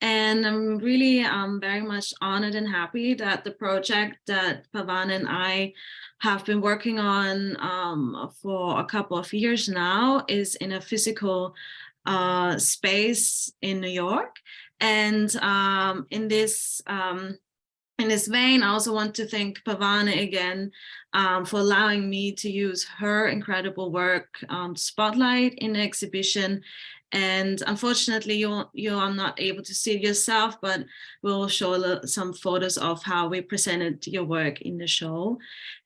And I'm really very much honored and happy that the project that Parwana and I have been working on for a couple of years now is in a physical space in New York. And in this vein, I also want to thank Parwana again for allowing me to use her incredible work to spotlight in the exhibition. And unfortunately, you are not able to see it yourself, but we'll show some photos of how we presented your work in the show.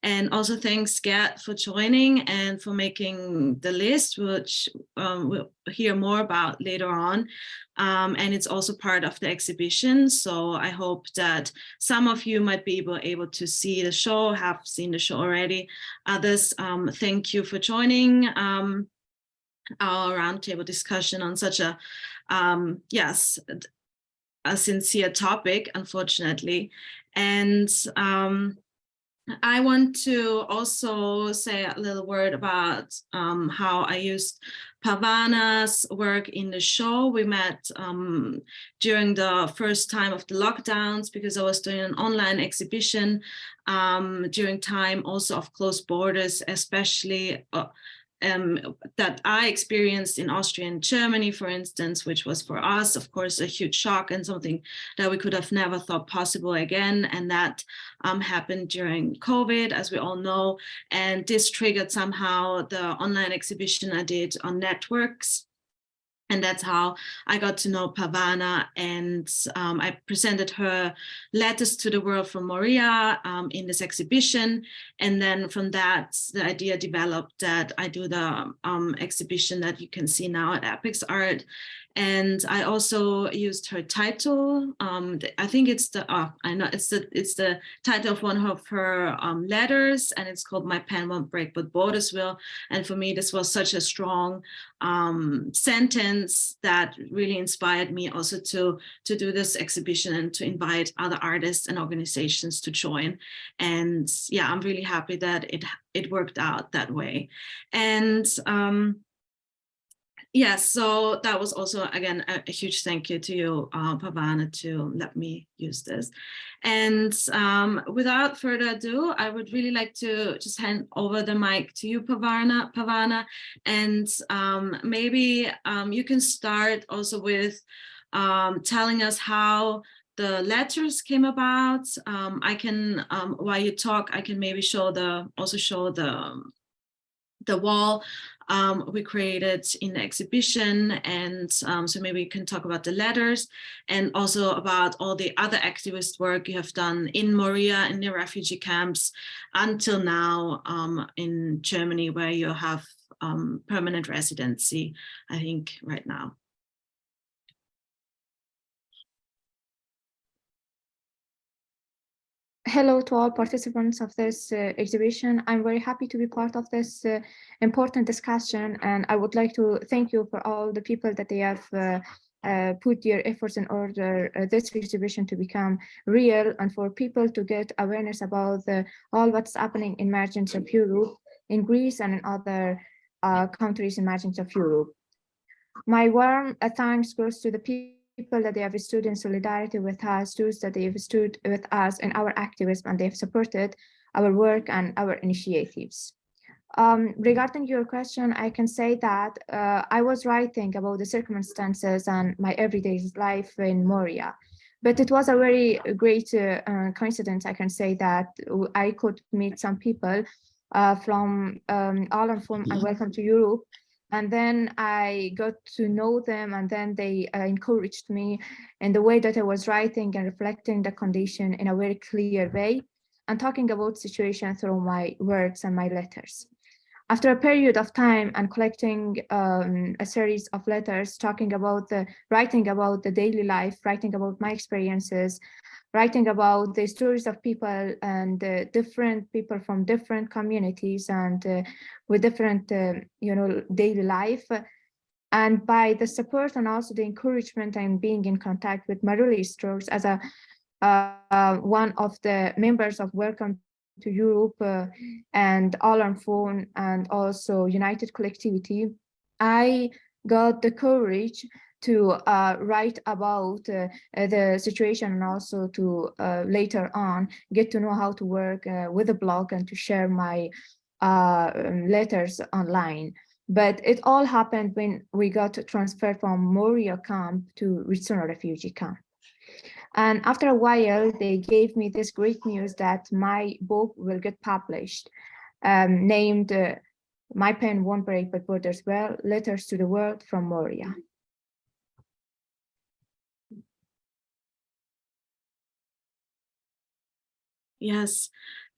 And also thanks, Geert, for joining and for making the list, which we'll hear more about later on. And it's also part of the exhibition. So I hope that some of you might be able to see the show, have seen the show already. Others, thank you for joining our roundtable discussion on such a, yes, a sincere topic, unfortunately. And I want to also say a little word about how I used Parwana's work in the show. We met during the first time of the lockdowns because I was doing an online exhibition during time also of closed borders, especially that I experienced in Austria and Germany, for instance, which was for us, of course, a huge shock and something that we could have never thought possible again. And that happened during COVID, as we all know. And this triggered somehow the online exhibition I did on networks. And that's how I got to know Parwana, and I presented her letters to the world from Moria in this exhibition. And then from that, the idea developed that I do the exhibition that you can see now at Apex Art. And I also used her title. I think it's the it's the title of one of her letters, and it's called "My Pen Won't Break, But Borders Will." And for me, this was such a strong sentence that really inspired me also to do this exhibition and to invite other artists and organizations to join. And yeah, I'm really happy that it worked out that way. And yes, so that was also, again, a huge thank you to you, Parwana, to let me use this. And without further ado, I would really like to just hand over the mic to you, Parwana, and maybe you can start also with telling us how the letters came about. I can, while you talk, I can maybe also show the wall we created in the exhibition, and so maybe you can talk about the letters and also about all the other activist work you have done in Moria, in the refugee camps, until now in Germany, where you have permanent residency, I think, right now. Hello to all participants of this exhibition. I'm very happy to be part of this important discussion, and I would like to thank you for all the people that they have put their efforts in order this exhibition to become real, and for people to get awareness about all what's happening in margins of Europe, in Greece and in other countries in margins of Europe. My warm thanks goes to the people that they have stood in solidarity with us, those that they have stood with us in our activism, and they have supported our work and our initiatives. Regarding your question, I can say that I was writing about the circumstances and my everyday life in Moria, but it was a very great coincidence. I can say that I could meet some people from all and from and Welcome to Europe. And then I got to know them, and then they encouraged me in the way that I was writing and reflecting the condition in a very clear way and talking about situation through my words and my letters. After a period of time and collecting a series of letters, writing about the daily life, writing about my experiences, writing about the stories of people and different people from different communities and with different, daily life. And by the support and also the encouragement and being in contact with Marily Stroux as one of the members of Welcome to Europe and All on Phone and also United Collectivity, I got the courage to write about the situation, and also to later on get to know how to work with a blog and to share my letters online. But it all happened when we got transferred from Moria camp to regional refugee camp. And after a while, they gave me this great news that my book will get published, named My Pen Won't Break But Borders Well, Letters to the World from Moria. Yes,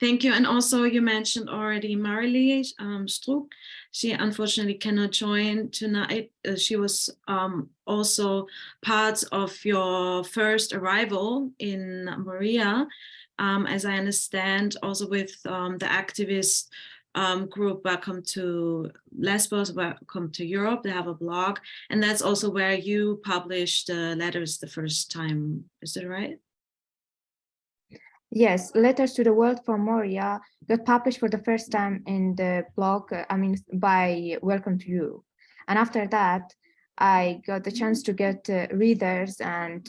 thank you. And also you mentioned already Marily Stroux. She unfortunately cannot join tonight. She was also part of your first arrival in Moria, as I understand, also with the activist group Welcome to Lesvos, Welcome to Europe. They have a blog, and that's also where you published letters the first time. Is that right? Yes, Letters to the World from Moria got published for the first time in the blog, by Welcome to Europe. And after that, I got the chance to get readers and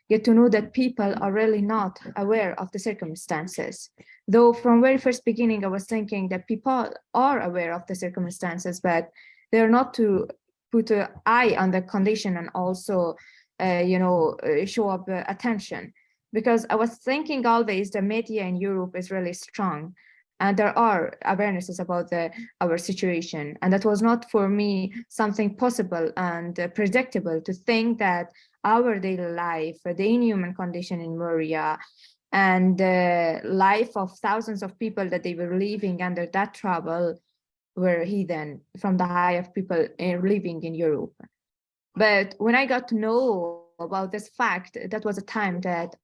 get to know that people are really not aware of the circumstances. Though from very first beginning, I was thinking that people are aware of the circumstances, but they're not to put an eye on the condition and also, show up attention. Because I was thinking always the media in Europe is really strong, and there are awarenesses about our situation. And that was not for me something possible and predictable to think that our daily life, the inhuman condition in Moria, and the life of thousands of people that they were living under that trouble were hidden from the eye of people living in Europe. But when I got to know about this fact, that was a time that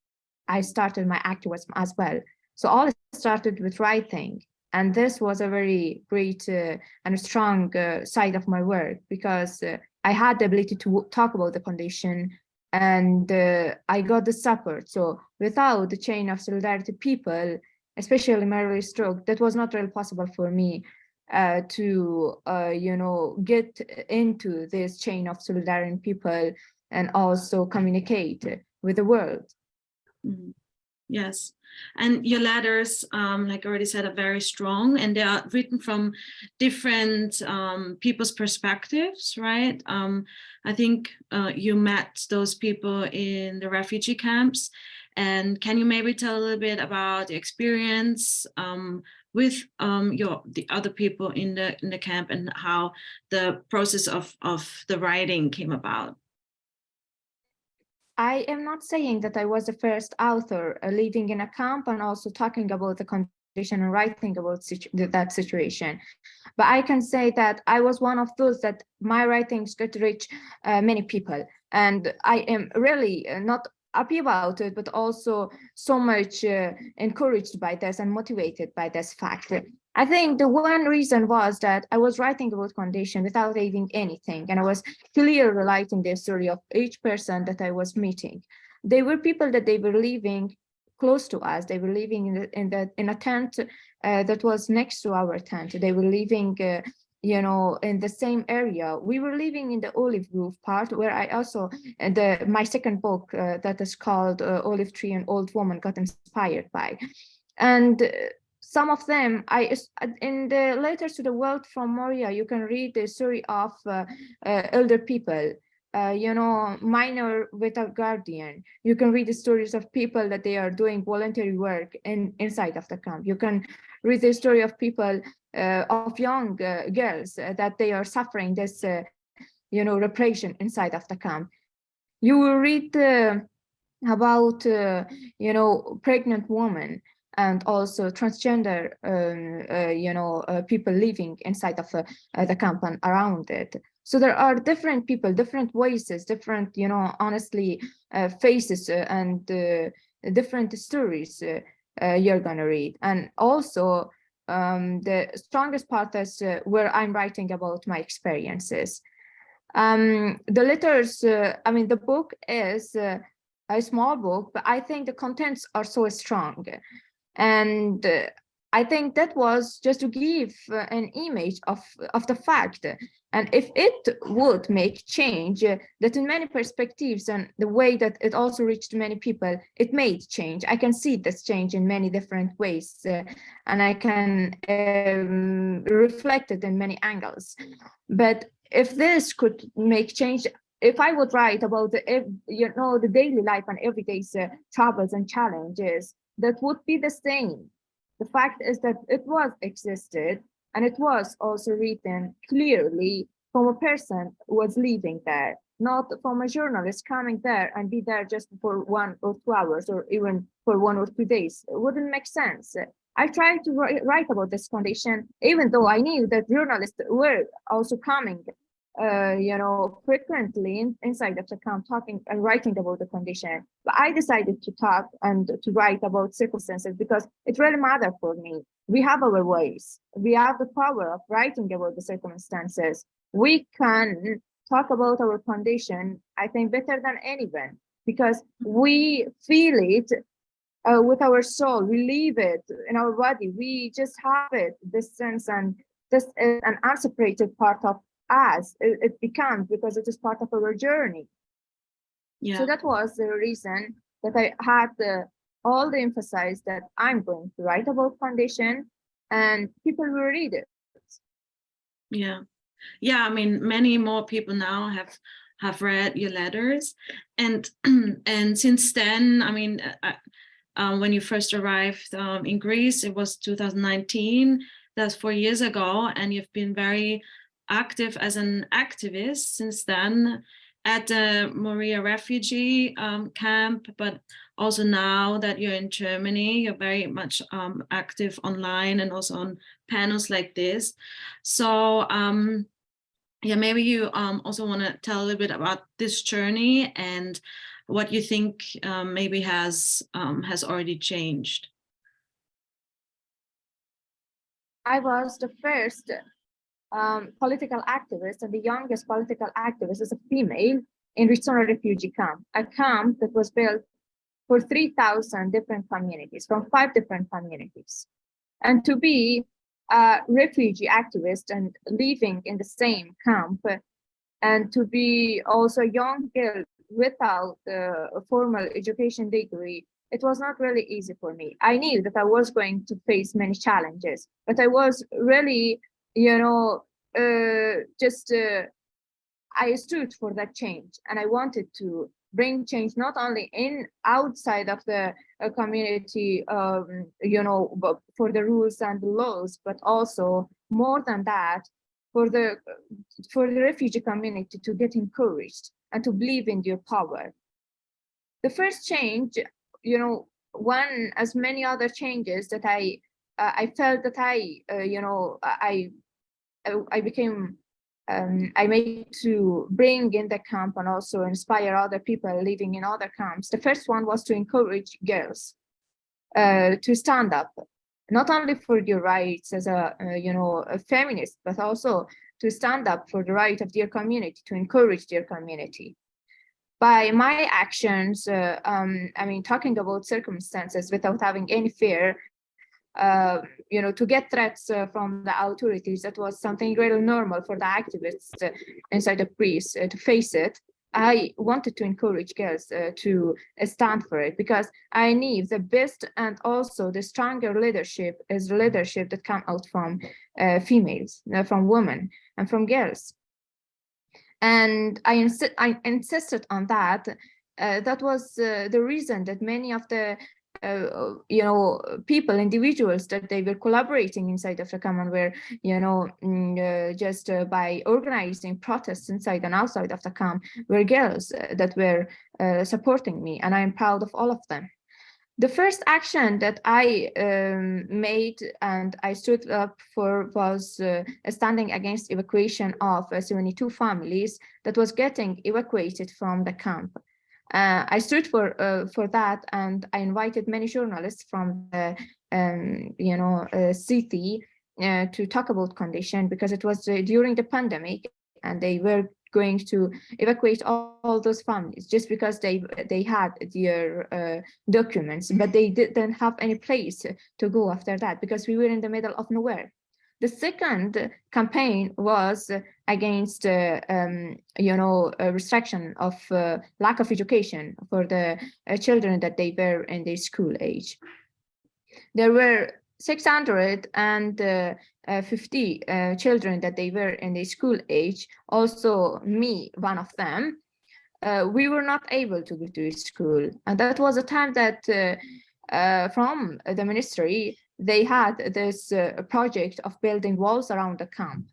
I started my activism as well. So all started with writing. And this was a very great and strong side of my work, because I had the ability to talk about the condition, and I got the support. So without the chain of solidarity people, especially Marily Stroux, that was not really possible for me to get into this chain of solidarity people and also communicate with the world. Mm-hmm. Yes, and your letters, like I already said, are very strong, and they are written from different people's perspectives, right? I think you met those people in the refugee camps, and can you maybe tell a little bit about the experience with the other people in the camp, and how the process of the writing came about? I am not saying that I was the first author living in a camp and also talking about the condition and writing about that situation. But I can say that I was one of those that my writings could reach many people. And I am really not happy about it, but also so much encouraged by this and motivated by this fact. I think the one reason was that I was writing about condition without adding anything, and I was clearly relating the story of each person that I was meeting. They were people that they were living close to us. They were living in a tent that was next to our tent. They were living, in the same area. We were living in the olive grove part, where I also my second book that is called Olive Tree and Old Woman got inspired by. And some of them, in the Letters to the World from Moria, you can read the story of elder people, minor with a guardian. You can read the stories of people that they are doing voluntary work inside of the camp. You can read the story of people, of young girls that they are suffering this, repression inside of the camp. You will read about, pregnant women and also transgender, people living inside of the camp and around it. So there are different people, different voices, different, honestly, faces and different stories you're gonna read. And also the strongest part is where I'm writing about my experiences. The letters, the book is a small book, but I think the contents are so strong. And I think that was just to give an image of the fact And if it would make change, that in many perspectives and the way that it also reached many people, it made change. I can see this change in many different ways, and I can reflect it in many angles. But if this could make change, if I would write about the daily life and everyday troubles and challenges, that would be the same. The fact is that it was existed, and it was also written clearly from a person who was living there, not from a journalist coming there and be there just for 1 or 2 hours or even for 1 or 2 days. It wouldn't make sense. I tried to write about this condition, even though I knew that journalists were also coming frequently inside of the camp, talking and writing about the condition. But I decided to talk and to write about circumstances because it really mattered for me. We have our voice. We have the power of writing about the circumstances. We can talk about our condition, I think, better than anyone, because we feel it with our soul. We live it in our body. We just have it, this sense, and this is an unseparated part of us. It becomes, because it is part of our journey. Yeah. So that was the reason that I had all the emphasis that I'm going to write about condition, and people will read it. Yeah. Yeah, I mean, many more people now have read your letters, and and since then, I mean, when you first arrived in Greece, it was 2019. That's 4 years ago, and you've been very active as an activist since then at the Moria refugee camp, but also now that you're in Germany, you're very much active online and also on panels like this. So yeah, maybe you also want to tell a little bit about this journey and what you think maybe has already changed. I was the first political activist and the youngest political activist as a female in Rizzone refugee camp, a camp that was built for 3,000 different communities from 5 different communities. And to be a refugee activist and living in the same camp, and to be also a young girl without a formal education degree, it was not really easy for me. I knew that I was going to face many challenges, but I was really, I stood for that change, and I wanted to bring change not only outside of the community, for the rules and the laws, but also more than that, for the refugee community to get encouraged and to believe in their power. The first change, one as many other changes that I felt that I became I made to bring in the camp and also inspire other people living in other camps. The first one was to encourage girls to stand up, not only for their rights as a feminist, but also to stand up for the right of their community, to encourage their community. By my actions, talking about circumstances without having any fear, to get threats from the authorities, that was something really normal for the activists inside the Greece to face it. I wanted to encourage girls to stand for it, because I knew the best and also the stronger leadership is the leadership that comes out from females, from women and from girls. And I insisted on that. That was the reason that many of the people, individuals that they were collaborating inside of the common were, just by organizing protests inside and outside of the camp, were girls that were supporting me, and I am proud of all of them. The first action that I made and I stood up for was standing against evacuation of 72 families that was getting evacuated from the camp. I stood for that, and I invited many journalists from the city to talk about condition, because it was during the pandemic, and they were going to evacuate all those families just because they had their documents, but they didn't have any place to go after that, because we were in the middle of nowhere. The second campaign was against, restriction of lack of education for the children that they were in the school age. There were 650 children that they were in the school age, also me, one of them. We were not able to go to school. And that was a time that from the ministry, they had this project of building walls around the camp.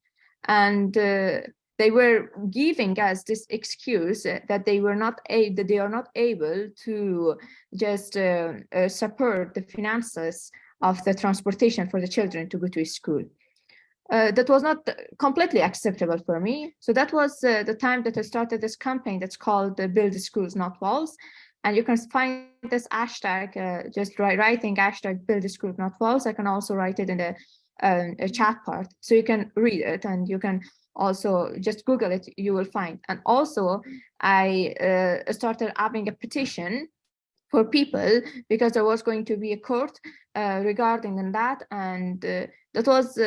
And they were giving us this excuse that they are not able to just support the finances of the transportation for the children to go to school. That was not completely acceptable for me. So that was the time that I started this campaign that's called Build Schools, Not Walls. And you can find this hashtag, just writing hashtag Build Schools, Not Walls. I can also write it in the chat part. So you can read it and you can also just Google it, you will find. And also I started having a petition for people because there was going to be a court regarding that. And that was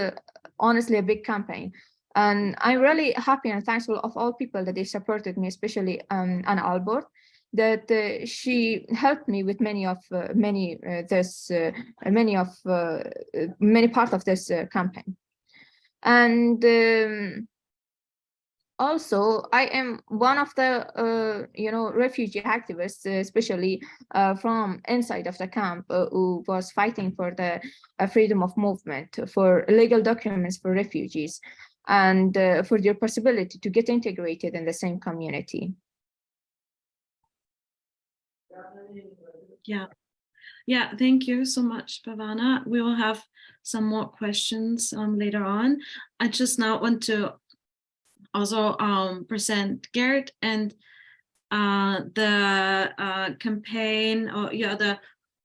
honestly a big campaign. And I'm really happy and thankful of all people that they supported me, especially Anna Albert, that she helped me with many parts of this campaign. And also, I am one of the refugee activists, especially from inside of the camp, who was fighting for the freedom of movement, for legal documents for refugees, and for their possibility to get integrated in the same community. Yeah, thank you so much, Parwana. We will have some more questions later on. I just now want to also present Geert and the campaign, or you're the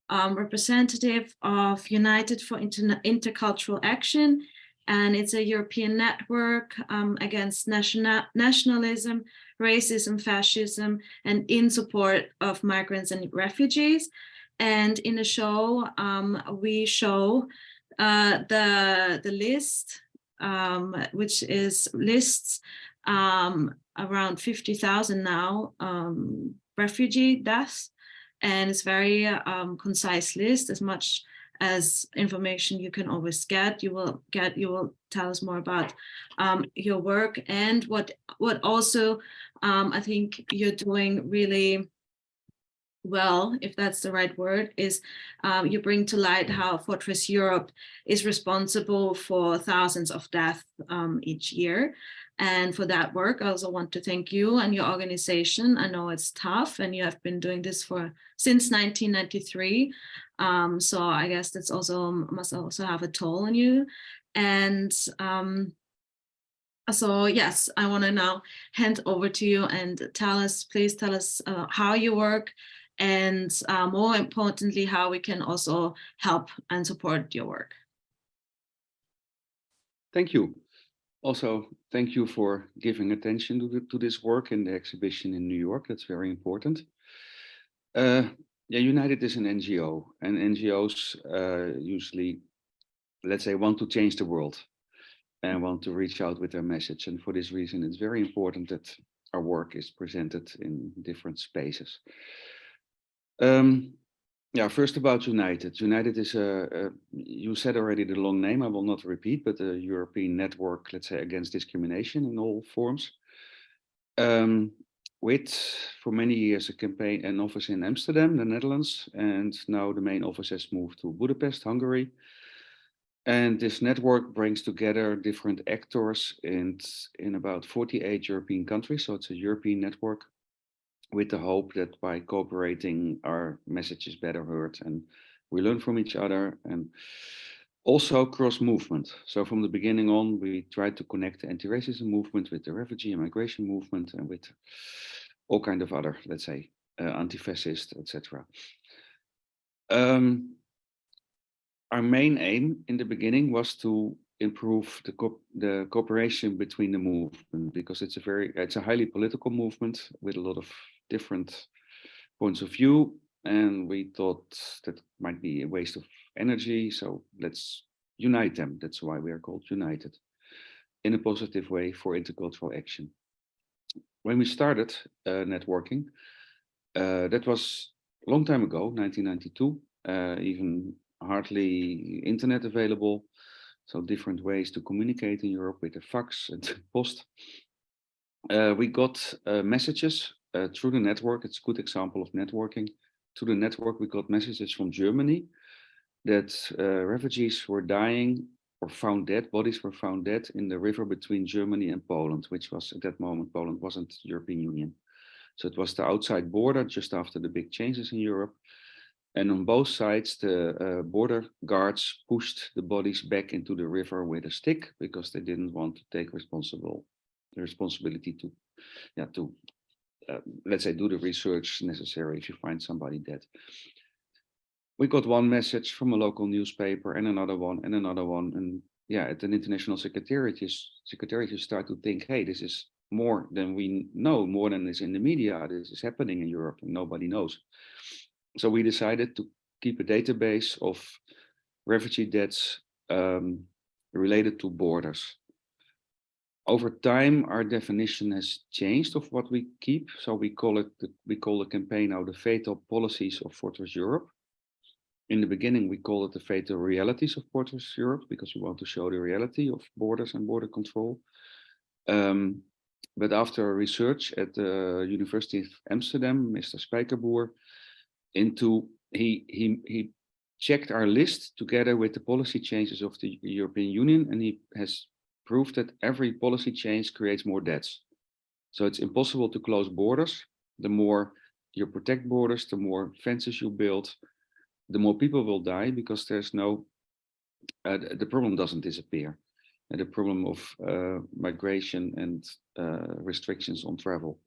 representative of United for Intercultural Action, and it's a European network against nationalism, racism, fascism, and in support of migrants and refugees. And in the show, we show the list, which lists around 50,000 now refugee deaths, and it's very concise list, as much as information you can always get. You will tell us more about your work, and what also I think you're doing really well, if that's the right word, is you bring to light how Fortress Europe is responsible for thousands of deaths each year. And for that work, I also want to thank you and your organization. I know it's tough, and you have been doing this since 1993. So I guess that's must also have a toll on you. And so yes, I want to now hand over to you and please tell us how you work, and more importantly, how we can also help and support your work. Thank you. Also, thank you for giving attention to this work in the exhibition in New York. That's very important. United is an NGO, and NGOs usually, let's say, want to change the world and want to reach out with their message. And for this reason, it's very important that our work is presented in different spaces. First about United. United is you said already the long name, I will not repeat, but a European network, let's say, against discrimination in all forms. With, for many years, an office in Amsterdam, the Netherlands, and now the main office has moved to Budapest, Hungary. And this network brings together different actors in about 48 European countries. So it's a European network, with the hope that by cooperating, our message is better heard and we learn from each other, and also cross-movement. So from the beginning on, we tried to connect the anti-racism movement with the refugee and migration movement, and with all kind of other, let's say, anti-fascist, etc. Our main aim in the beginning was to improve the cooperation between the movement, because it's a highly political movement with a lot of different points of view, and we thought that might be a waste of energy. So let's unite them. That's why we are called United, in a positive way for intercultural action. When we started networking, that was a long time ago, 1992, even hardly internet available. So different ways to communicate in Europe with the fax and post. We got messages through the network. It's a good example of networking. Through the network, we got messages from Germany that refugees were dying or found dead, bodies were found dead in the river between Germany and Poland, which was at that moment, Poland wasn't the European Union. So it was the outside border just after the big changes in Europe. And on both sides, the border guards pushed the bodies back into the river with a stick because they didn't want to take the responsibility to, let's say, do the research necessary if you find somebody dead. We got one message from a local newspaper and another one and another one. And yeah, at an international secretariat, you start to think, hey, this is more than we know, more than is in the media. This is happening in Europe and nobody knows. So we decided to keep a database of refugee deaths related to borders. Over time, our definition has changed of what we keep. So we call the campaign now the Fatal Policies of Fortress Europe. In the beginning, we call it the Fatal Realities of Fortress Europe because we want to show the reality of borders and border control. But after research at the University of Amsterdam, Mr. Spijkerboer, he checked our list together with the policy changes of the European Union, and he has proved that every policy change creates more deaths. So it's impossible to close borders. The more you protect borders, the more fences you build, the more people will die because there's no, the problem doesn't disappear. And the problem of migration and restrictions on travel.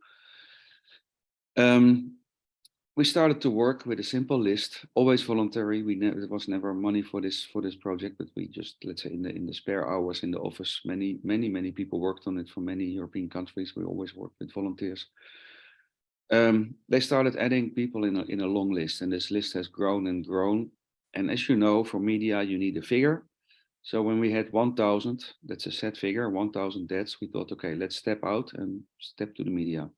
We started to work with a simple list, always voluntary. There was never money for this project, but we just, let's say, in the spare hours in the office, many people worked on it from many European countries. We always worked with volunteers. They started adding people in a long list, and this list has grown and grown. And as you know, for media, you need a figure. So when we had 1,000, that's a set figure, 1,000 deaths, we thought, okay, let's step out and step to the media.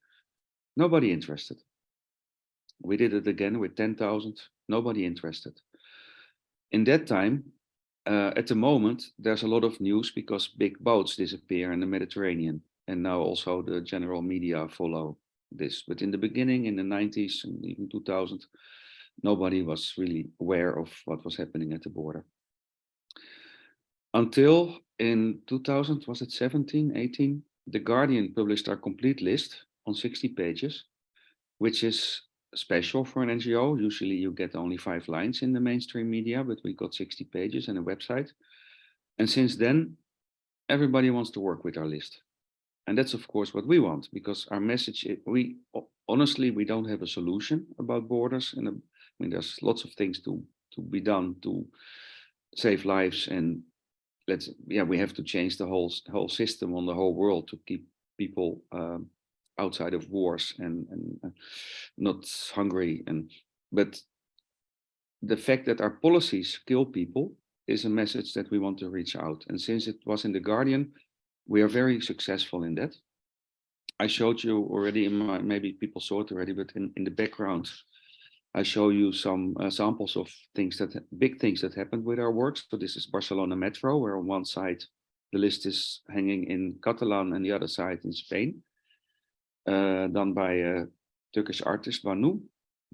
Nobody interested. We did it again with 10,000, nobody interested. In that time, at the moment, there's a lot of news because big boats disappear in the Mediterranean. And now also the general media follow this. But in the beginning, in the 90s and even 2000, nobody was really aware of what was happening at the border. Until in 2000, was it 17, 18? The Guardian published our complete list on 60 pages, which is special for an NGO. Usually you get only 5 lines in the mainstream media, but we got 60 pages and a website. And since then, everybody wants to work with our list. And that's, of course, what we want, because our message, honestly, we don't have a solution about borders. And I mean, there's lots of things to be done to save lives, and we have to change the whole system on the whole world to keep people outside of wars and not hungry. But the fact that our policies kill people is a message that we want to reach out. And since it was in the Guardian, we are very successful in that. I showed you already maybe people saw it already, but in the background, I show you some samples of big things that happened with our work. So this is Barcelona Metro, where on one side the list is hanging in Catalan and the other side in Spain, done by a Turkish artist, Banu.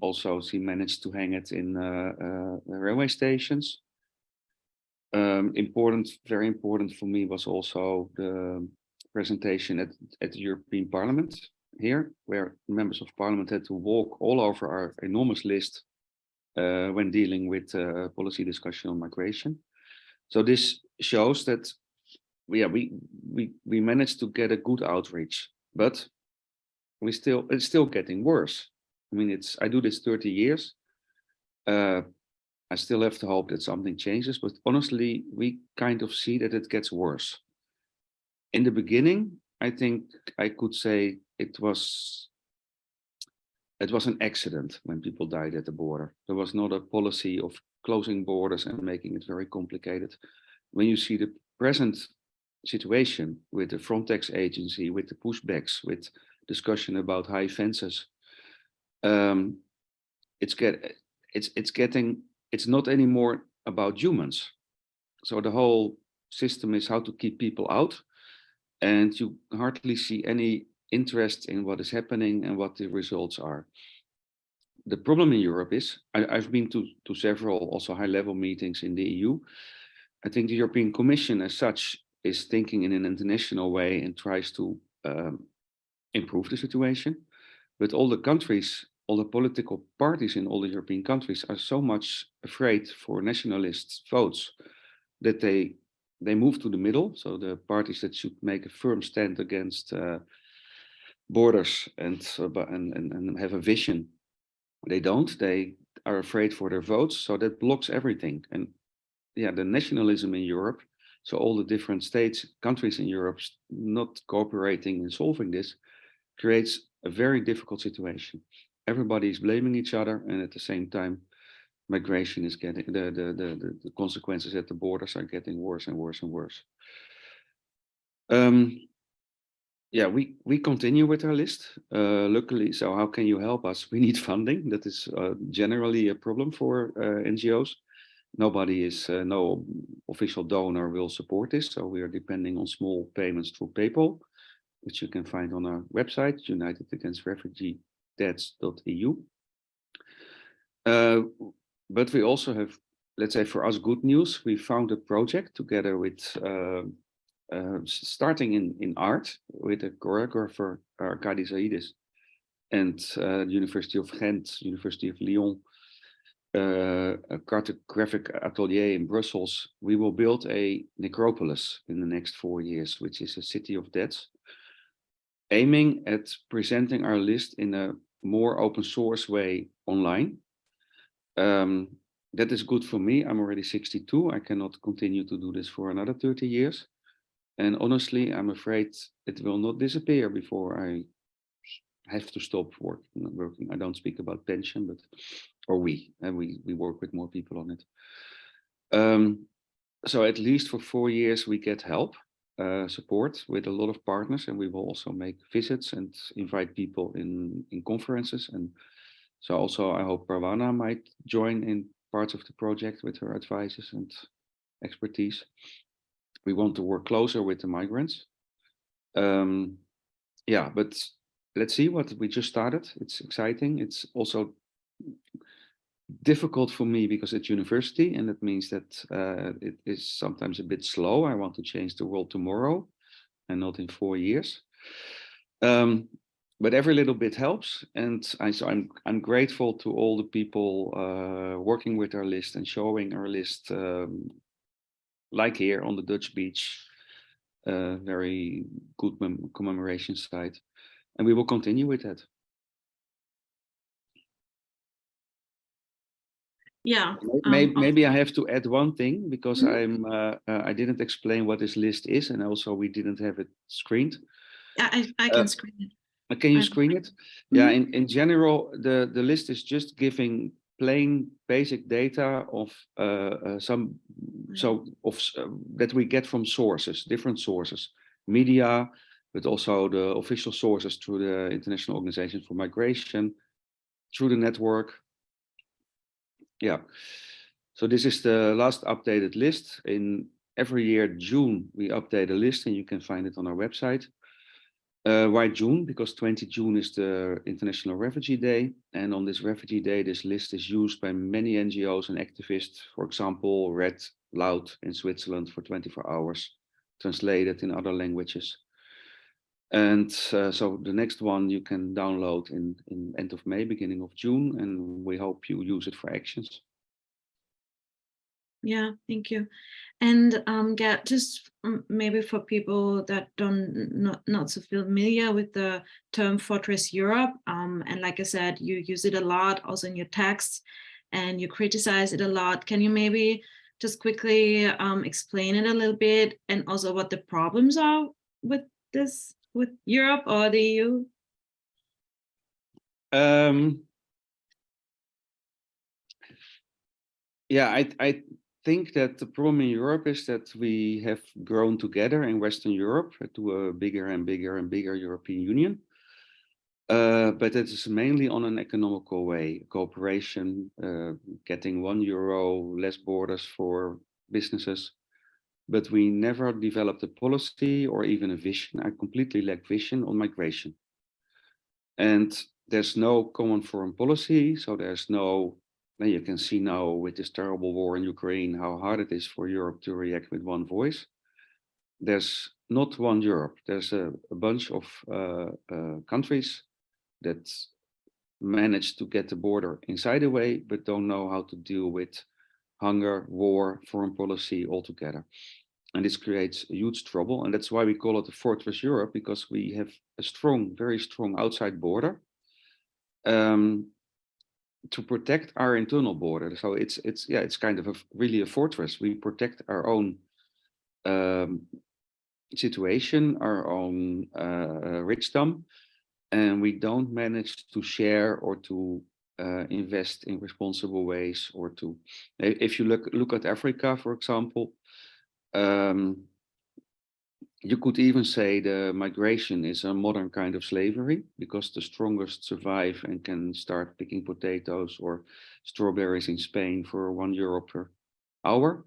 Also, she managed to hang it in railway stations. Very important for me was also the presentation at the European Parliament here, where members of parliament had to walk all over our enormous list when dealing with policy discussion on migration. So this shows that we managed to get a good outreach, but it's still getting worse. I mean, I do this 30 years. I still have to hope that something changes, but honestly, we kind of see that it gets worse. In the beginning, I think I could say it was an accident when people died at the border. There was not a policy of closing borders and making it very complicated. when you see the present situation with the Frontex agency, with the pushbacks, with discussion about high fences, it's not anymore about humans. So the whole system is how to keep people out, and you hardly see any interest in what is happening and what the results are. The problem in Europe is, I've been to several also high-level meetings in the EU. I think the European Commission as such is thinking in an international way and tries to improve the situation. But all the countries, all the political parties in all the European countries are so much afraid for nationalist votes that they move to the middle. So the parties that should make a firm stand against borders and have a vision, they don't. They are afraid for their votes, so that blocks everything. And yeah, the nationalism in Europe, so all the different states, countries in Europe not cooperating in solving this, creates a very difficult situation. Everybody is blaming each other, and at the same time, migration is getting the consequences at the borders are getting worse and worse and worse. Yeah, we continue with our list. Luckily, so how can you help us? We need funding. That is generally a problem for NGOs. Nobody is, no official donor will support this. So we are depending on small payments through PayPal, which you can find on our website, unitedagainstrefugeedeaths.eu. But we also have, let's say, for us, good news. We found a project together with, starting in art, with a choreographer, Geert Ates, and University of Ghent, University of Lyon, a cartographic atelier in Brussels. We will build a necropolis in the next 4 years, which is a city of deaths, aiming at presenting our list in a more open source way online. That is good for me. I'm already 62. I cannot continue to do this for another 30 years. And honestly, I'm afraid it will not disappear before I have to stop working. I don't speak about pension, but, or we work with more people on it. So at least for 4 years, we get help, support with a lot of partners, and we will also make visits and invite people in conferences. And so also I hope Parwana might join in parts of the project with her advices and expertise. We want to work closer with the migrants. Yeah, but let's see what we just started. It's exciting. It's also difficult for me because it's university, and that means that it is sometimes a bit slow. I want to change the world tomorrow and not in 4 years. But every little bit helps, and so I'm grateful to all the people working with our list and showing our list, like here on the Dutch beach, very good commemoration site, and we will continue with that. Yeah. Maybe I have to add one thing, because I didn't explain what this list is, and also we didn't have it screened. I can screen it. Can you screen it? Yeah, in general, the list is just giving plain basic data of that we get from sources, different sources, media, but also the official sources through the International Organization for Migration, through the network. Yeah, so this is the last updated list. In every year, June, we update a list, and you can find it on our website. Why June? Because 20 June is the International Refugee Day. And on this Refugee Day, this list is used by many NGOs and activists. For example, read loud in Switzerland for 24 hours, translated in other languages. And so the next one you can download in end of May, beginning of June, and we hope you use it for actions. Yeah, thank you. And Geert, just maybe for people that not so familiar with the term Fortress Europe, and like I said, you use it a lot also in your texts, and you criticize it a lot. Can you maybe just quickly explain it a little bit, and also what the problems are with this, with Europe or the EU? Yeah, think that the problem in Europe is that we have grown together in Western Europe to a bigger and bigger and bigger European Union. But it is mainly on an economical way, cooperation, getting €1, less borders for businesses. But we never developed a policy or even a vision. I completely lack vision on migration. And there's no common foreign policy. So there's no, you can see now with this terrible war in Ukraine, how hard it is for Europe to react with one voice. There's not one Europe. There's a bunch of countries that manage to get the border inside the way, but don't know how to deal with hunger, war, foreign policy altogether. And this creates a huge trouble. And that's why we call it the Fortress Europe, because we have a strong, very strong outside border to protect our internal border. So it's kind of really a fortress. We protect our own situation, our own richdom, and we don't manage to share or to invest in responsible ways, or to, if you look at Africa, for example, you could even say the migration is a modern kind of slavery, because the strongest survive and can start picking potatoes or strawberries in Spain for €1 per hour.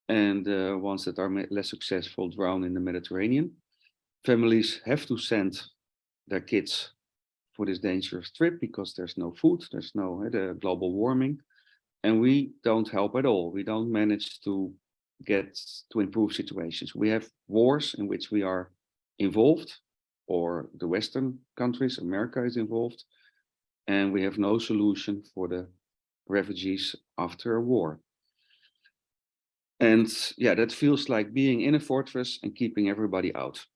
And ones that are less successful drown in the Mediterranean. Families have to send their kids for this dangerous trip because there's no food, there's no the global warming, and we don't help at all. We don't manage to improve situations. We have wars in which we are involved, or the Western countries, America is involved, and we have no solution for the refugees after a war. And yeah, that feels like being in a fortress and keeping everybody out.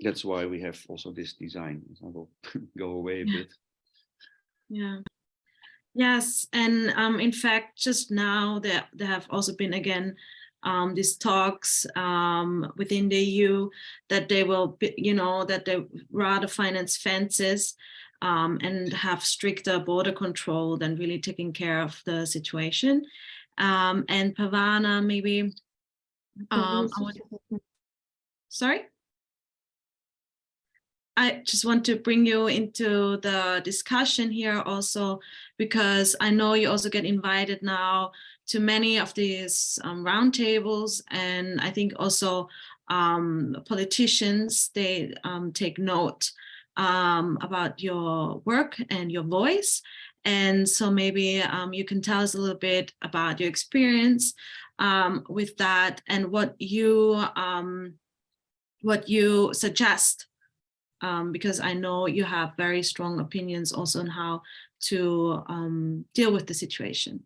That's why we have also this design. I will go away a bit. Yeah. Yes, and in fact, just now there have also been again these talks within the EU that they will, that they rather finance fences and have stricter border control than really taking care of the situation. And Parwana, maybe. Sorry? I just want to bring you into the discussion here also, because I know you also get invited now to many of these roundtables, and I think also politicians, they take note about your work and your voice. And so maybe you can tell us a little bit about your experience with that, and what you suggest. Because I know you have very strong opinions also on how to deal with the situation.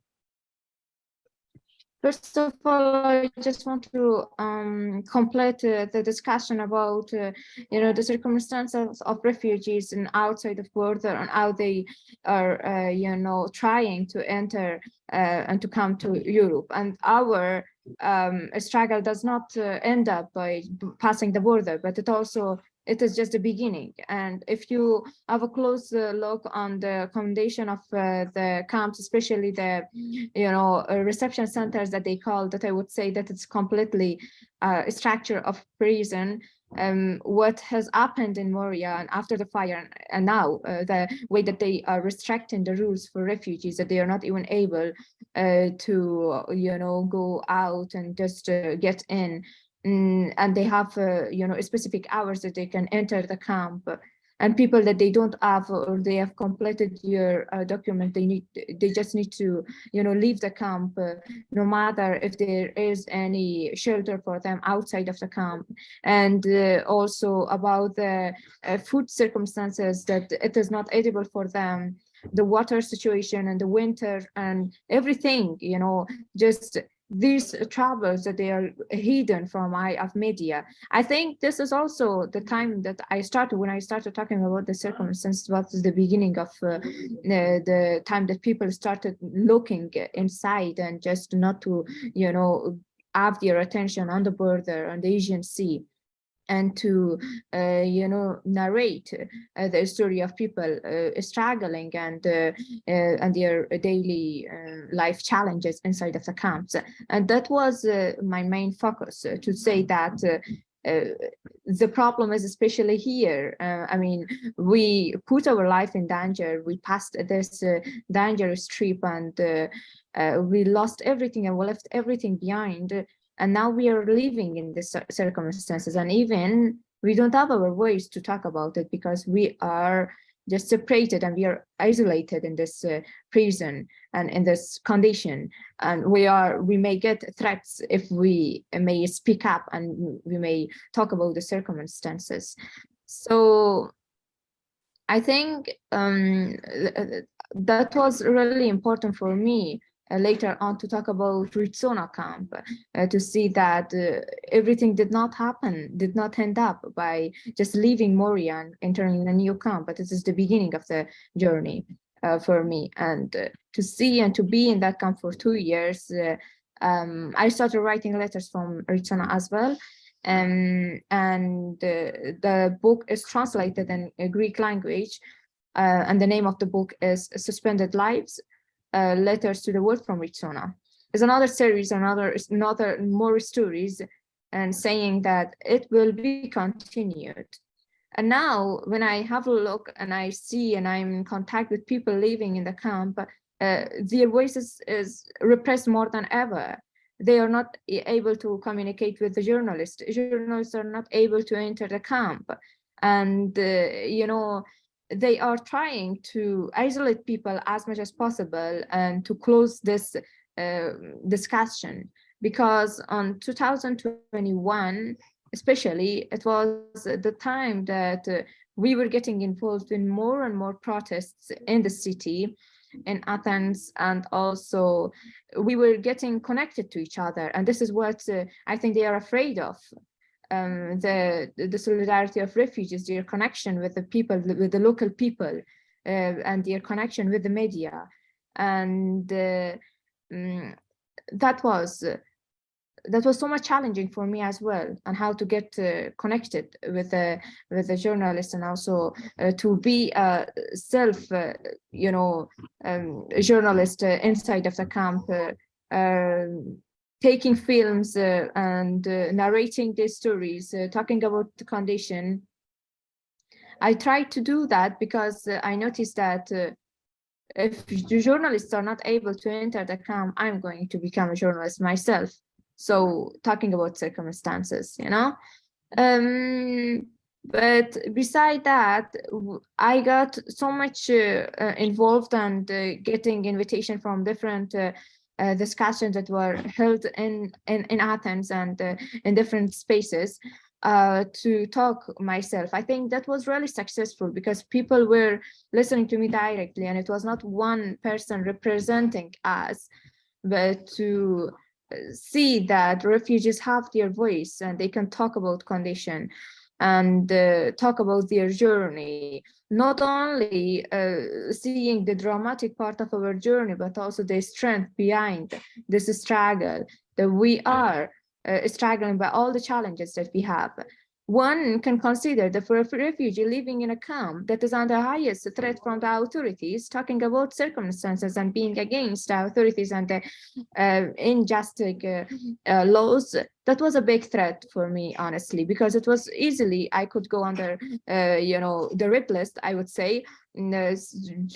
First of all, I just want to complete the discussion about, the circumstances of refugees and outside of border, and how they are, trying to enter and to come to Europe. And our struggle does not end up by passing the border, but it is just the beginning. And if you have a close look on the accommodation of the camps, especially the, reception centers that they call, that I would say that it's completely a structure of prison. What has happened in Moria and after the fire, and now the way that they are restricting the rules for refugees, that they are not even able to, go out and just get in. And they have, specific hours that they can enter the camp, and people that they don't have, or they have completed your document, they just need to, leave the camp, no matter if there is any shelter for them outside of the camp. And also about the food circumstances, that it is not edible for them, the water situation and the winter and everything, just these troubles that they are hidden from eye of media. I think this is also the time that when I started talking about the circumstances, was the beginning of the time that people started looking inside and just not to, have their attention on the border, on the Asian Sea. and to narrate the story of people struggling and their daily life challenges inside of the camps. And that was my main focus, to say that the problem is especially here. I mean, we put our life in danger. We passed this dangerous trip, and we lost everything, and we left everything behind. And now we are living in these circumstances, and even we don't have our voice to talk about it, because we are just separated and we are isolated in this prison and in this condition. And we may get threats if we may speak up, and we may talk about the circumstances. So I think that was really important for me later on to talk about Ritsona camp, to see that everything did not end up by just leaving Moria and entering a new camp, but this is the beginning of the journey for me. And to see and to be in that camp for 2 years, I started writing letters from Ritsona as well. And the book is translated in Greek language, and the name of the book is Suspended Lives, Letters to the World from Ritsona. It's another series, another more stories, and saying that it will be continued. And now when I have a look and I see and I'm in contact with people living in the camp, their voices is repressed more than ever. They are not able to communicate with the journalists. Journalists are not able to enter the camp. And, they are trying to isolate people as much as possible and to close this discussion. Because on 2021, especially, it was the time that we were getting involved in more and more protests in the city, in Athens, and also we were getting connected to each other. And this is what I think they are afraid of. The solidarity of refugees, their connection with the people, with the local people, and their connection with the media. And that was so much challenging for me as well, and how to get connected with the journalists, and also to be a journalist inside of the camp, taking films and narrating these stories, talking about the condition. I tried to do that because I noticed that if the journalists are not able to enter the camp, I'm going to become a journalist myself. So talking about circumstances, but beside that, I got so much involved and getting invitation from different discussions that were held in Athens and in different spaces to talk myself. I think that was really successful because people were listening to me directly, and it was not one person representing us, but to see that refugees have their voice and they can talk about condition and talk about their journey, not only seeing the dramatic part of our journey, but also the strength behind this struggle, that we are struggling by all the challenges that we have. One can consider that for a refugee living in a camp that is under highest threat from the authorities, talking about circumstances and being against the authorities and the injustice laws, that was a big threat for me, honestly, because it was easily, I could go under, the RIP list, I would say,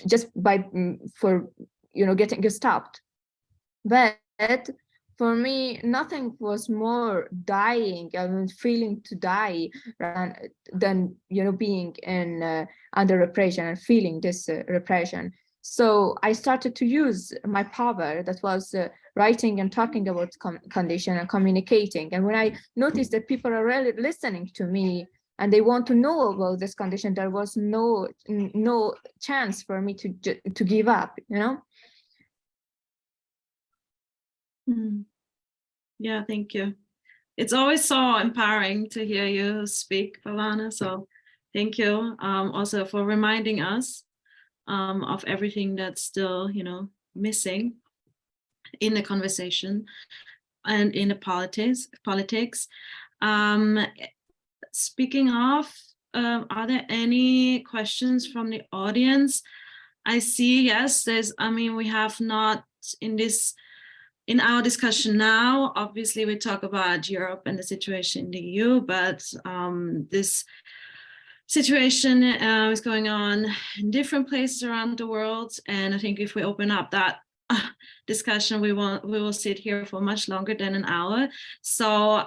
just for getting stopped. But for me, nothing was more dying, feeling to die than being in under repression and feeling this repression. So I started to use my power, that was writing and talking about condition and communicating. And when I noticed that people are really listening to me and they want to know about this condition, there was no chance for me to give up, Yeah, thank you. It's always so empowering to hear you speak, Parwana. So thank you also for reminding us of everything that's still, missing in the conversation and in the politics. speaking of, are there any questions from the audience? I see, yes, we have not in our discussion now, obviously we talk about Europe and the situation in the EU, but this situation is going on in different places around the world. And I think if we open up that discussion, we will sit here for much longer than an hour. So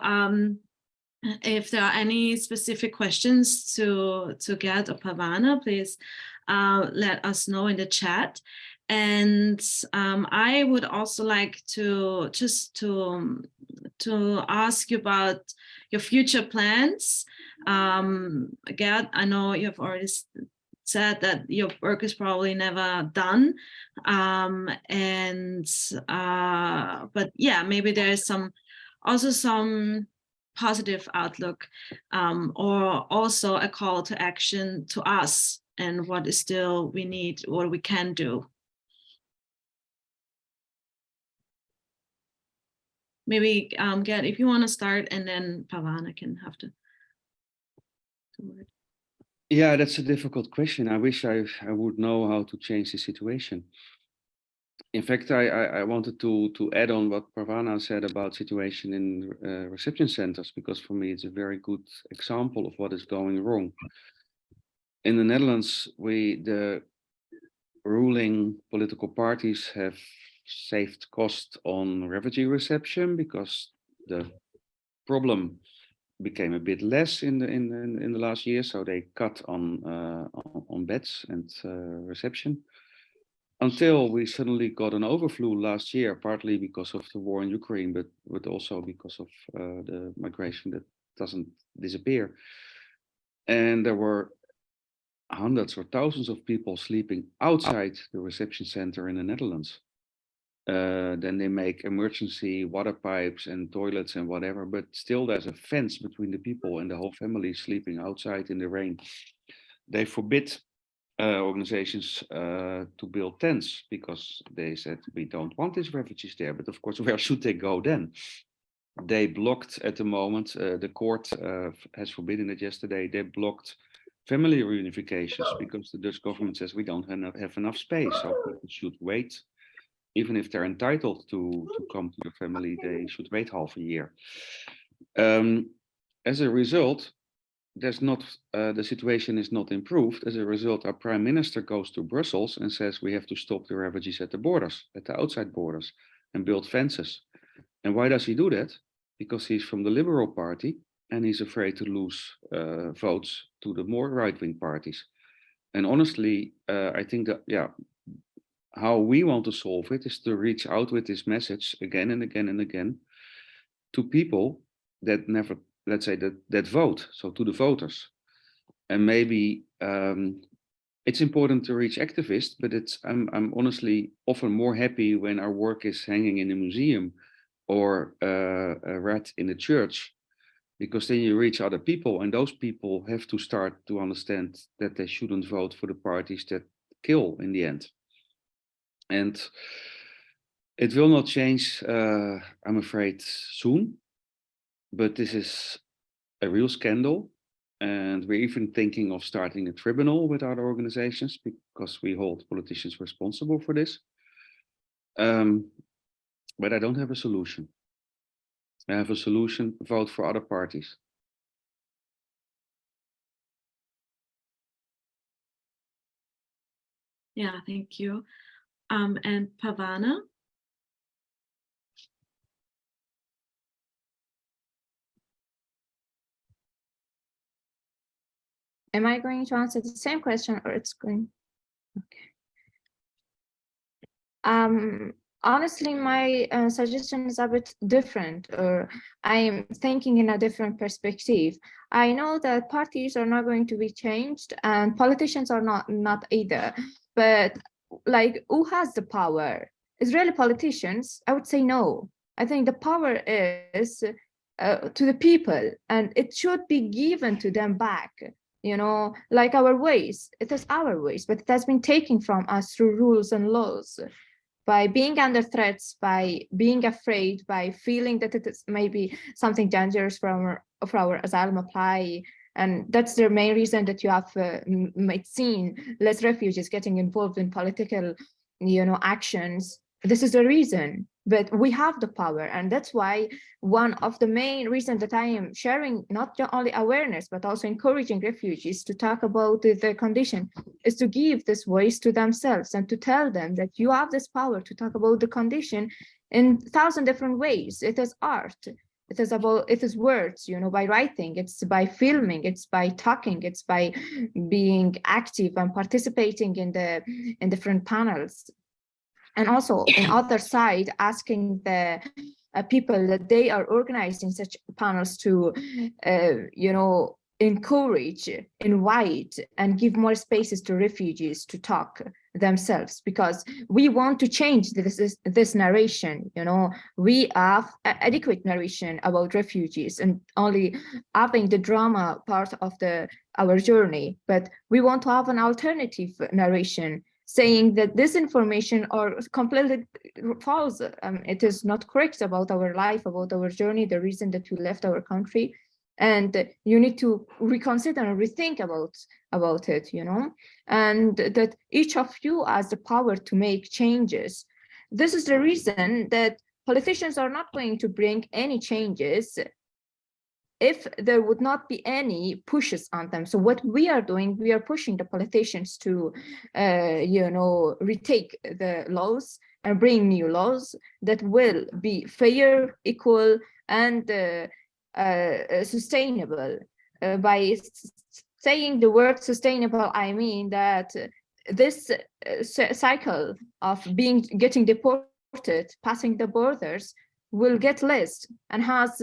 if there are any specific questions to Geert or Parwana, please let us know in the chat. And I would also like to ask you about your future plans. Geert, I know you've already said that your work is probably never done, but yeah, maybe there is some positive outlook, or also a call to action to us and what is still we need, what we can do. Maybe Geert, if you want to start, and then Parwana can have to word. Yeah, that's a difficult question. I wish I would know how to change the situation. In fact, I wanted to add on what Parwana said about situation in reception centers, because for me it's a very good example of what is going wrong. In the Netherlands, the ruling political parties have saved cost on refugee reception because the problem became a bit less in the last year, so they cut on beds and reception. Until we suddenly got an overflow last year, partly because of the war in Ukraine, but also because of the migration that doesn't disappear. And there were hundreds or thousands of people sleeping outside the reception center in the Netherlands. Then they make emergency water pipes and toilets and whatever, but still there's a fence between the people and the whole family sleeping outside in the rain. They forbid organizations to build tents because they said we don't want these refugees there. But of course, where should they go then? They blocked at the moment, the court has forbidden it yesterday, they blocked family reunifications because the Dutch government says we don't have enough space, so people should wait. Even if they're entitled to come to their family, they should wait half a year. As a result, the situation is not improved. As a result, our prime minister goes to Brussels and says we have to stop the refugees at the borders, at the outside borders, and build fences. And why does he do that? Because he's from the Liberal Party and he's afraid to lose votes to the more right-wing parties. And honestly, I think that, yeah, how we want to solve it is to reach out with this message again and again and again to people that never, let's say, that vote, so to the voters. And maybe it's important to reach activists, but I'm honestly often more happy when our work is hanging in a museum or read in a church, because then you reach other people, and those people have to start to understand that they shouldn't vote for the parties that kill in the end. And it will not change, I'm afraid, soon, but this is a real scandal. And we're even thinking of starting a tribunal with other organizations because we hold politicians responsible for this. But I don't have a solution. I have a solution: vote for other parties. Yeah, thank you. And Parwana? Am I going to answer the same question, or it's going? Okay. Honestly, my suggestion is a bit different, or I'm thinking in a different perspective. I know that parties are not going to be changed and politicians are not either, but like, who has the power? Israeli politicians? I would say no. I think the power is to the people, and it should be given to them back. You know, like our ways, it is our ways, but it has been taken from us through rules and laws. By being under threats, by being afraid, by feeling that it is maybe something dangerous for our asylum apply, And that's the main reason that you have might seen less refugees getting involved in political, actions. This is the reason. But we have the power, and that's why one of the main reasons that I am sharing not only awareness but also encouraging refugees to talk about their condition is to give this voice to themselves and to tell them that you have this power to talk about the condition in 1,000 different ways. It is art. It is words, by writing, it's by filming, it's by talking, it's by being active and participating in different panels. And also on the other side, asking the people that they are organizing such panels to, encourage, invite, and give more spaces to refugees to talk themselves, because we want to change this narration. We have adequate narration about refugees and only having the drama part of our journey, but we want to have an alternative narration saying that this information are completely false. It is not correct about our life, about our journey, the reason that we left our country. And you need to reconsider and rethink about it, and that each of you has the power to make changes. This is the reason that politicians are not going to bring any changes if there would not be any pushes on them. So what we are doing, we are pushing the politicians to, retake the laws and bring new laws that will be fair, equal, and sustainable. By saying the word sustainable, I mean that this cycle of getting deported, passing the borders, will get less, and has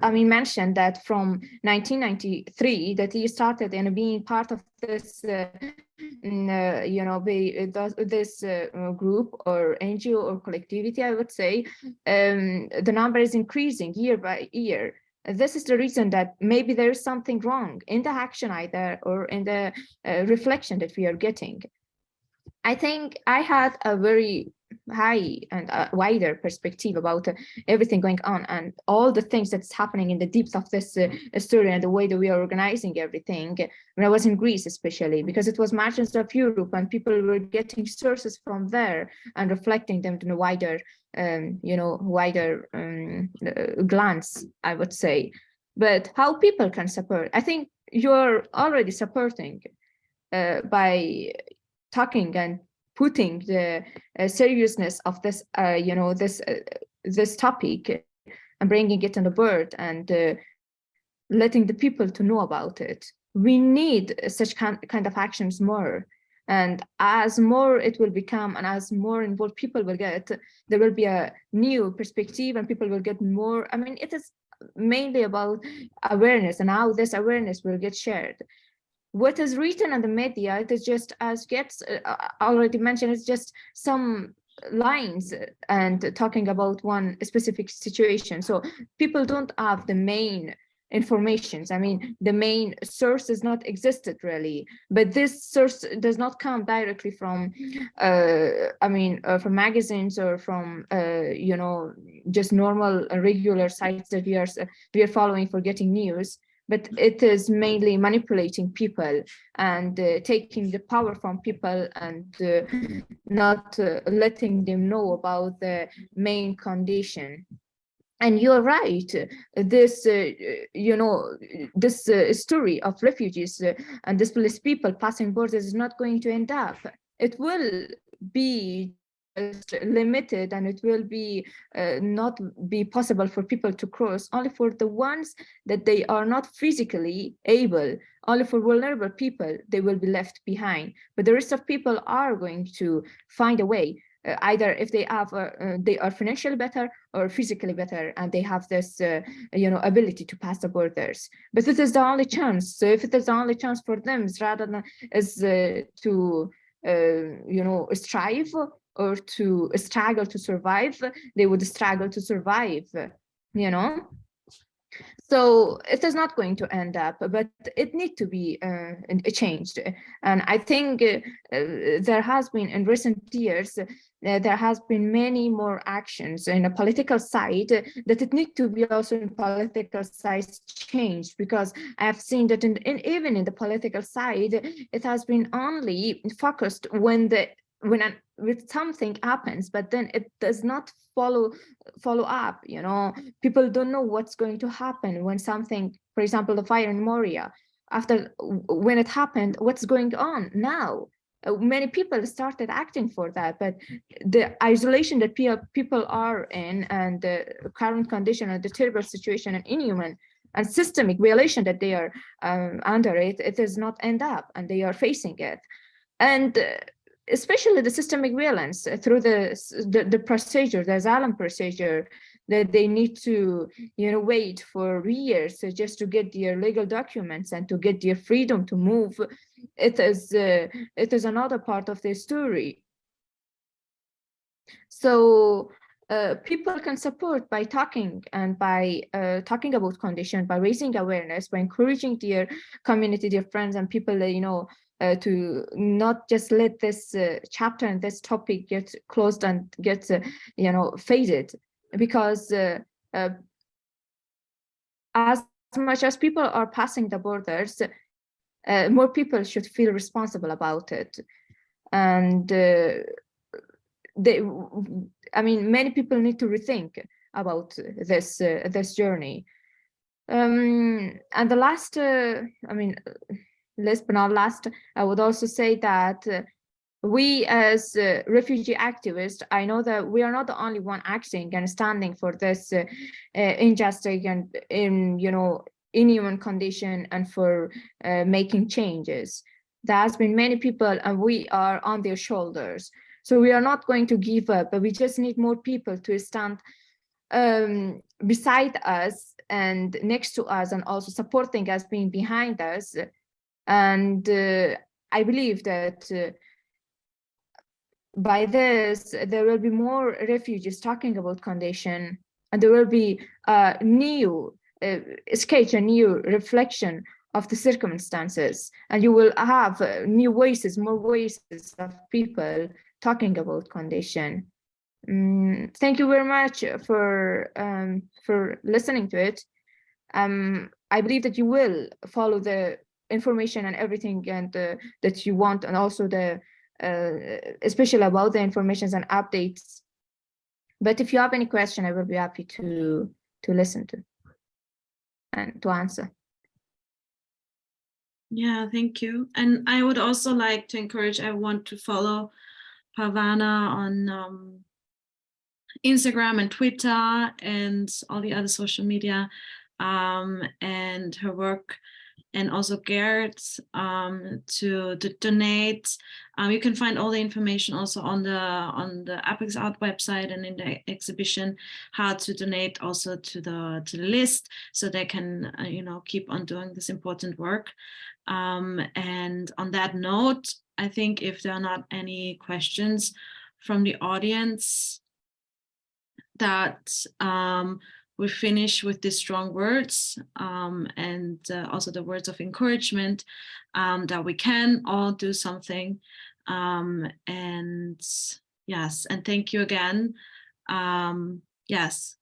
mentioned that from 1993 that he started in being part of this group or NGO or collectivity, I would say, the number is increasing year by year. This is the reason that maybe there is something wrong in the action either or in the reflection that we are getting. I think I had a very high and wider perspective about everything going on and all the things that's happening in the depth of this story and the way that we are organizing everything when I was in Greece, especially because it was Margins of Europe and people were getting sources from there and reflecting them in a wider glance, I would say. But how people can support, I think you're already supporting by talking and putting the seriousness of this, this topic and bringing it on the board and letting the people to know about it. We need such kind of actions more. And as more it will become and as more involved people will get, there will be a new perspective and people will get more. I mean, it is mainly about awareness and how this awareness will get shared. What is written in the media, it is just, as Geert already mentioned, it's just some lines and talking about one specific situation. So people don't have the main informations. I mean, the main source is not existed really, but this source does not come directly from, from magazines or from, just normal regular sites that we are following for getting news. But it is mainly manipulating people and taking the power from people and not letting them know about the main condition. And you're right, this, this story of refugees and displaced people passing borders is not going to end up. It will be limited and it will be not be possible for people to cross, only for the ones that they are not physically able. Only for vulnerable people they will be left behind, but the rest of people are going to find a way, either if they have they are financially better or physically better and they have this ability to pass the borders. But it is the only chance. So if it is the only chance for them, rather than to strive or to struggle to survive, they would struggle to survive, So it is not going to end up, but it needs to be changed. And I think there has been in recent years, there has been many more actions in a political side that it needs to be also in political side changed, because I have seen that even in the political side, it has been only focused when with something happens, but then it does not follow up. You know, people don't know what's going to happen when something, for example, the fire in Moria, after when it happened, what's going on now? Many people started acting for that, but the isolation that people are in, and the current condition and the terrible situation and inhuman and systemic violation that they are under, it does not end up, and they are facing it. And especially the systemic violence through the procedure, the asylum procedure, that they need to, you know, wait for years just to get their legal documents and to get their freedom to move. It is another part of the story. So people can support by talking, and by talking about condition, by raising awareness, by encouraging their community, their friends and people, you know, to not just let this chapter and this topic get closed and get, you know, faded, because as much as people are passing the borders, more people should feel responsible about it. And I mean, many people need to rethink about this journey. And the last, I mean, last but not last, I would also say that we as refugee activists, I know that we are not the only one acting and standing for this injustice and in, you know, inhuman condition, and for making changes. There has been many people, and we are on their shoulders. So we are not going to give up, but we just need more people to stand beside us and next to us, and also supporting us, being behind us. And I believe that by this, there will be more refugees talking about condition, and there will be a new sketch, a new reflection of the circumstances, and you will have new voices, more voices of people talking about condition. Thank you very much for listening to it. I believe that you will follow the information and everything, and that you want, and also the especially about the informations and updates. But if you have any question, I will be happy to listen to and to answer. Yeah, thank you. And I would also like to encourage everyone to follow Parwana on Instagram and Twitter and all the other social media, and her work, and also Geert, to donate. You can find all the information also on the Apex Art website and in the exhibition, how to donate also to the list, so they can you know, keep on doing this important work. And on that note, I think if there are not any questions from the audience, that we finish with these strong words, and also the words of encouragement, that we can all do something. And yes, and thank you again. Yes,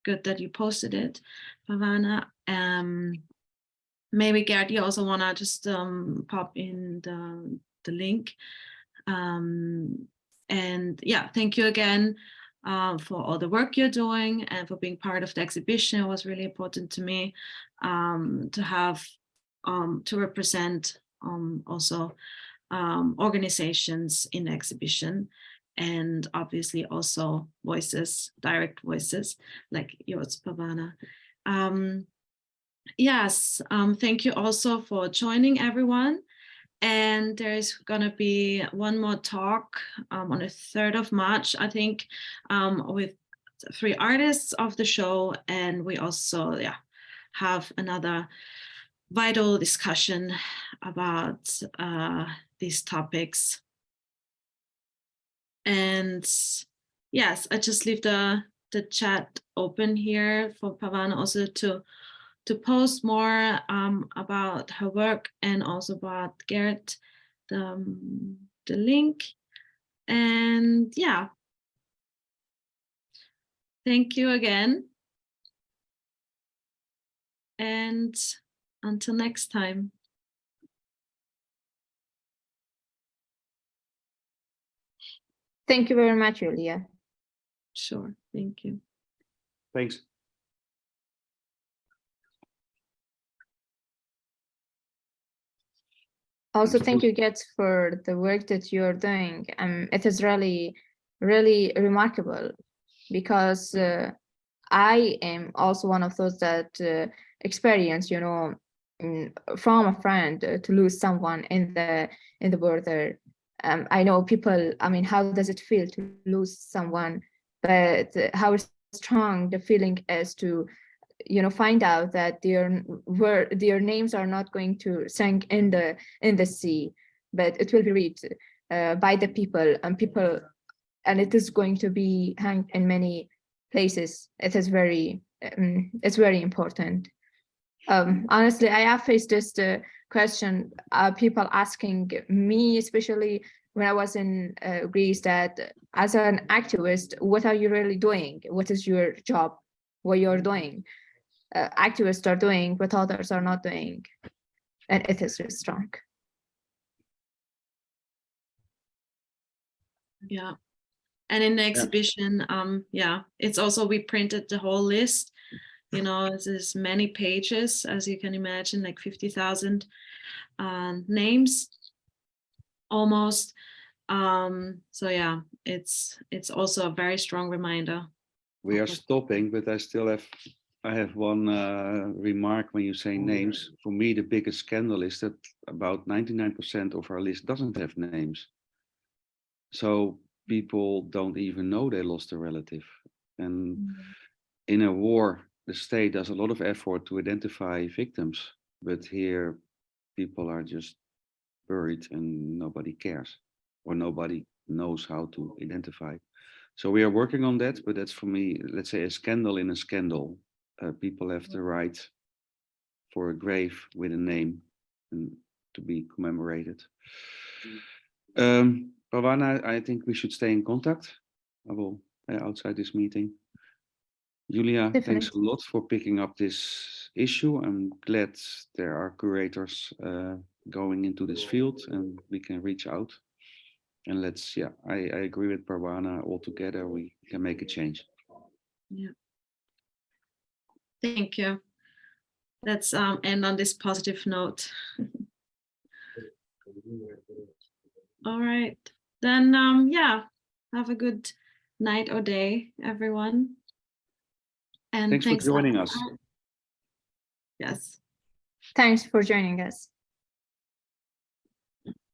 good that you posted it, Parwana. Maybe Geert, you also wanna just pop in the link. And yeah, thank you again for all the work you're doing and for being part of the exhibition. It was really important to me to have to represent also organizations in the exhibition, and obviously also voices, direct voices like yours, Parwana. Yes, thank you also for joining, everyone. And there's gonna be one more talk on the 3rd of March, I think, with 3 artists of the show. And we also have another vital discussion about these topics. And yes, I just leave the chat open here for Parwana also to to post more about her work and also about Geert, the link. And yeah, thank you again. And until next time. Thank you very much, Julia. Sure, thank you. Thanks. Also, thank you, Geert, for the work that you're doing. It is really, really remarkable, because I am also one of those that experience, you know, from a friend to lose someone in the border. I know people, I mean, how does it feel to lose someone, but how strong the feeling is to, you know, find out that their names are not going to sink in the sea, but it will be read by the people, and it is going to be hung in many places. It is very, it's very important. Honestly, I have faced this question, people asking me, especially when I was in Greece, that as an activist, what are you really doing? What is your job? What you're doing? Activists are doing what others are not doing, and it is really strong. Yeah. And in the exhibition, yeah, it's also, we printed the whole list, you know, there's many pages, as you can imagine, like 50,000 names almost. So yeah, it's also a very strong reminder. We are stopping, but I have one remark when you say names. For me, the biggest scandal is that about 99% of our list doesn't have names. So people don't even know they lost a relative. And in a war, the state does a lot of effort to identify victims, but here people are just buried and nobody cares, or nobody knows how to identify. So we are working on that, but that's, for me, let's say, a scandal in a scandal. People have the right for a grave with a name and to be commemorated. Parwana, I think we should stay in contact. I will, outside this meeting. Julia, thanks a lot for picking up this issue. I'm glad there are curators going into this field and we can reach out. And let's, yeah, I agree with Parwana. All together, we can make a change. Yeah. Thank you. Let's end on this positive note. All right. Then, yeah, have a good night or day, everyone. And thanks for joining us. Yes. Thanks for joining us.